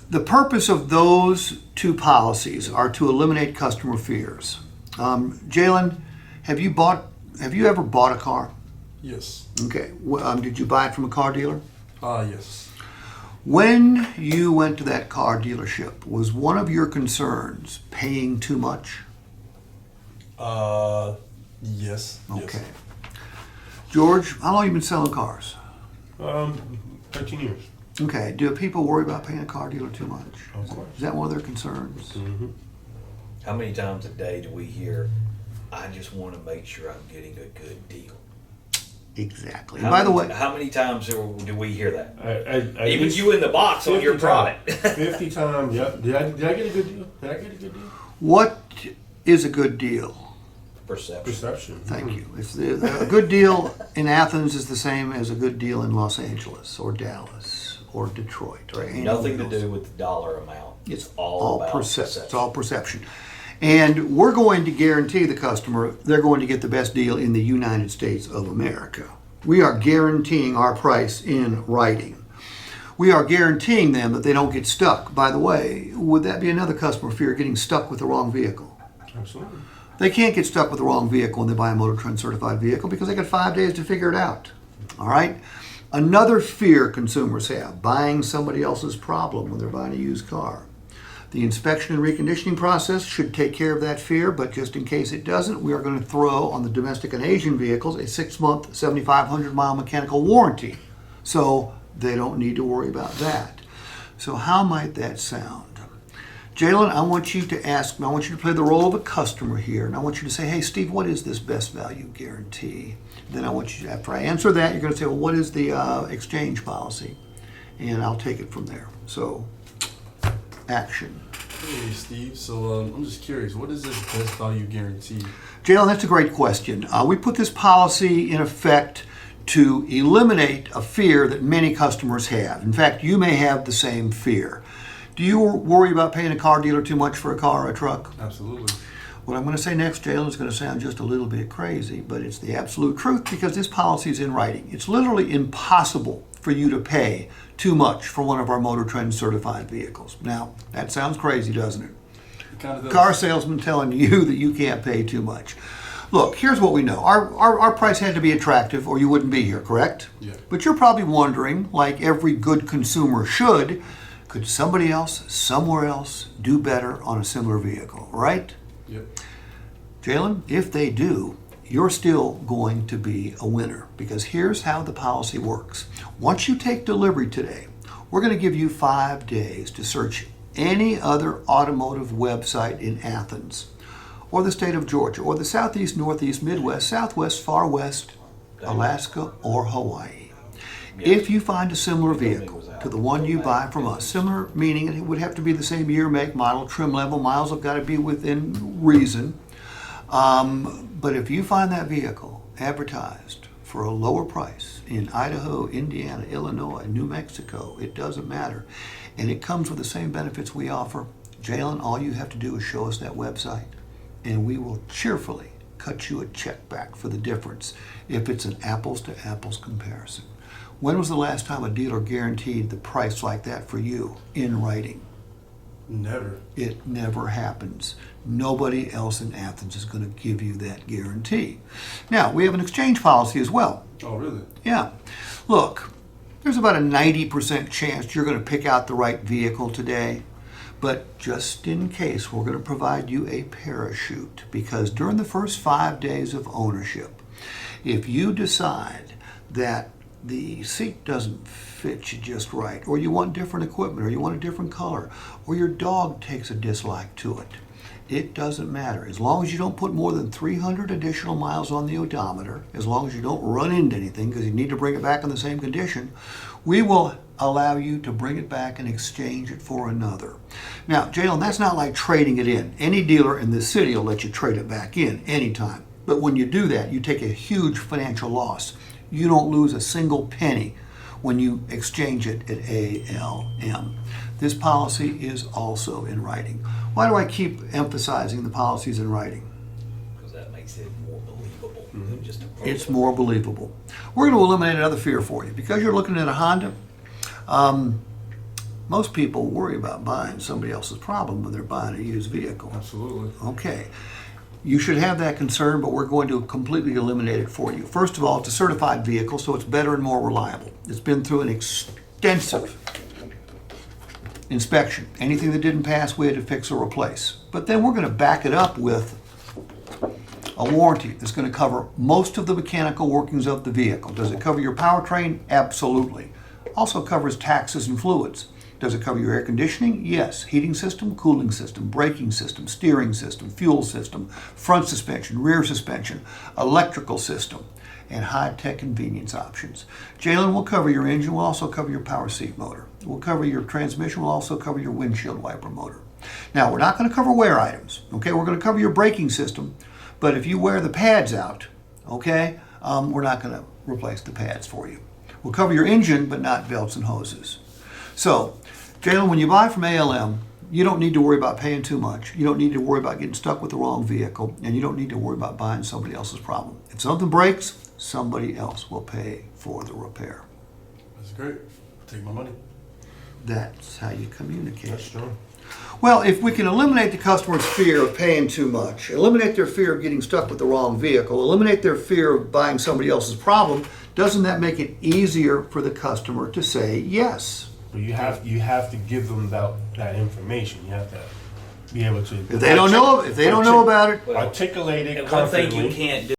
The purpose of those two policies are to eliminate customer fears. Jalen, have you ever bought a car? Yes. Okay. Did you buy it from a car dealer? Yes. When you went to that car dealership, was one of your concerns paying too much? Yes. Okay. George, how long have you been selling cars? 13 years. Okay. Do people worry about paying a car dealer too much? Of course. Is that one of their concerns? Mm-hmm. How many times a day do we hear, I just want to make sure I'm getting a good deal? Exactly. How By the many- way, how many times do we hear that? I Even you in the box on your 50 product. 50 times, yep. Did I get a good deal? Did I get a good deal? what is a good deal? Perception. Perception. Thank you. A good deal in Athens is the same as a good deal in Los Angeles or Dallas or Detroit or any Nothing to else. do with the dollar amount. It's all about perception. It's all perception. And we're going to guarantee the customer they're going to get the best deal in the United States of America. We are guaranteeing our price in writing. We are guaranteeing them that they don't get stuck. By the way, would that be another customer fear, getting stuck with the wrong vehicle? Absolutely. They can't get stuck with the wrong vehicle when they buy a Motor Trend certified vehicle because they got 5 days to figure it out. All right? Another fear consumers have, buying somebody else's problem when they're buying a used car. The inspection and reconditioning process should take care of that fear, but just in case it doesn't, we are going to throw on the domestic and Asian vehicles a 6-month, 7,500-mile mechanical warranty. So they don't need to worry about that. So how might that sound? Jalen, I want you to play the role of a customer here, and I want you to say, hey, Steve, what is this best value guarantee? Then I want you to, after I answer that, you're going to say, well, what is the exchange policy? And I'll take it from there. So, action. Hey, Steve. So I'm just curious, what is this best value guarantee? Jalen, that's a great question. We put this policy in effect to eliminate a fear that many customers have. In fact, you may have the same fear. Do you worry about paying a car dealer too much for a car or a truck? Absolutely. What I'm going to say next, Jalen, is going to sound just a little bit crazy, but it's the absolute truth because this policy is in writing. It's literally impossible for you to pay too much for one of our Motor Trend certified vehicles. Now, that sounds crazy, doesn't it? It kind of does. Car salesman telling you that you can't pay too much. Look, here's what we know. Our price had to be attractive or you wouldn't be here, correct? Yeah. But you're probably wondering, like every good consumer should, could somebody else, somewhere else, do better on a similar vehicle, right? Yep. Jalen, if they do, you're still going to be a winner because here's how the policy works. Once you take delivery today, we're going to give you 5 days to search any other automotive website in Athens or the state of Georgia or the Southeast, Northeast, Midwest, Southwest, Far West, Alaska, or Hawaii. If you find a similar vehicle to the one you buy from us, similar meaning it would have to be the same year, make, model, trim level, miles have got to be within reason. But if you find that vehicle advertised for a lower price in Idaho, Indiana, Illinois, New Mexico, it doesn't matter, and it comes with the same benefits we offer, Jalen, all you have to do is show us that website, and we will cheerfully cut you a check back for the difference if it's an apples to apples comparison. When was the last time a dealer guaranteed the price like that for you in writing? Never. It never happens. Nobody else in Athens is going to give you that guarantee. Now, we have an exchange policy as well. Oh, really? Yeah. Look, there's about a 90% chance you're going to pick out the right vehicle today. But just in case, we're going to provide you a parachute because during the first 5 days of ownership, if you decide that the seat doesn't fit you just right, or you want different equipment, or you want a different color, or your dog takes a dislike to it, it doesn't matter. As long as you don't put more than 300 additional miles on the odometer, as long as you don't run into anything because you need to bring it back in the same condition, we will allow you to bring it back and exchange it for another. Now, Jalen, that's not like trading it in. Any dealer in this city will let you trade it back in anytime. But when you do that, you take a huge financial loss. You don't lose a single penny when you exchange it at ALM. This policy is also in writing. Why do I keep emphasizing the policies in writing? Because that makes it more believable than just a It's more believable. We're going to eliminate another fear for you. Because you're looking at a Honda, Most people worry about buying somebody else's problem when they're buying a used vehicle. Absolutely. Okay. You should have that concern, but we're going to completely eliminate it for you. First of all, it's a certified vehicle, so it's better and more reliable. It's been through an extensive inspection. Anything that didn't pass, we had to fix or replace. But then we're going to back it up with a warranty that's going to cover most of the mechanical workings of the vehicle. Does it cover your powertrain? Absolutely. Also covers taxes and fluids. Does it cover your air conditioning? Yes. Heating system, cooling system, braking system, steering system, fuel system, front suspension, rear suspension, electrical system, and high-tech convenience options. Jalen will cover your engine. We'll also cover your power seat motor. We'll cover your transmission. We'll also cover your windshield wiper motor. Now, we're not going to cover wear items. Okay, we're going to cover your braking system, but if you wear the pads out, okay, we're not going to replace the pads for you. We'll cover your engine, but not belts and hoses. So, Jalen, when you buy from ALM, you don't need to worry about paying too much. You don't need to worry about getting stuck with the wrong vehicle, and you don't need to worry about buying somebody else's problem. If something breaks, somebody else will pay for the repair. That's great. Take my money. That's how you communicate. That's strong. Well, if we can eliminate the customer's fear of paying too much, eliminate their fear of getting stuck with the wrong vehicle, eliminate their fear of buying somebody else's problem, doesn't that make it easier for the customer to say yes? But you have to give them that information. You have to be able to. If they don't know about it, Well, articulate it and one thing you confidently. can't do